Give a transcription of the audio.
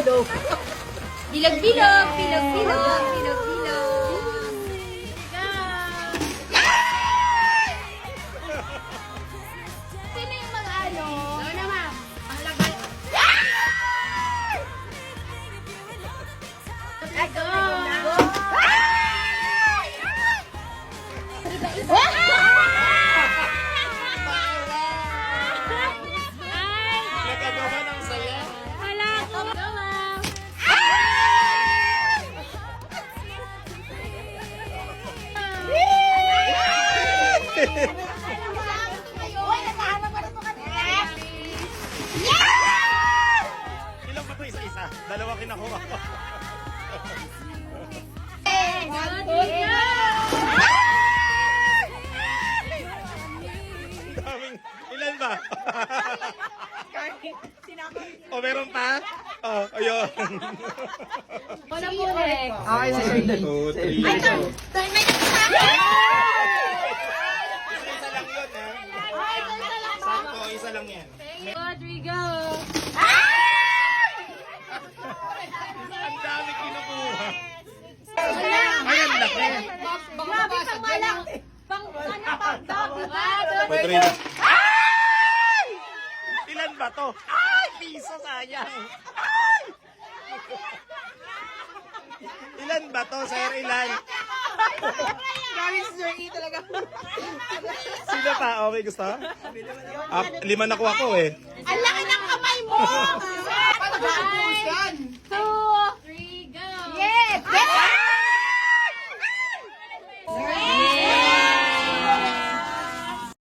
Bilog, bilog, bilog, bilog, bilog, bilog. Sino yung mag-ano? Ano, ma'am? Ang laban. Go! Nagagawa ng saya. Wala ko. Go, ma'am. Ilang ba ito? Isa-isa. Dalawa kinakuha ko. Daming. Ilan ba? O, meron pa? Oh, ayun. Wala po eh. Okay, si Sir Dan. 2, 3. Ay, turn. Turn, may isa. Isa lang yun, ha? Ay, turn na lang po. Sakto, isa lang yan. Rodrigo. Ang dami kinukuha. Wala. Ay, ang laki. Grabe pang malang. Pang ano, pang dog, diba? Rodrigo. Ay! Ilan ba to? Ay! Piso, sayang. Ay! Ilan ba to, sir? Ilan? Grabe si Sir E talaga. Sino pa? Okay, gusto? 5 nakuha ko eh. Ang laki ng kamay mo! Paano ba ang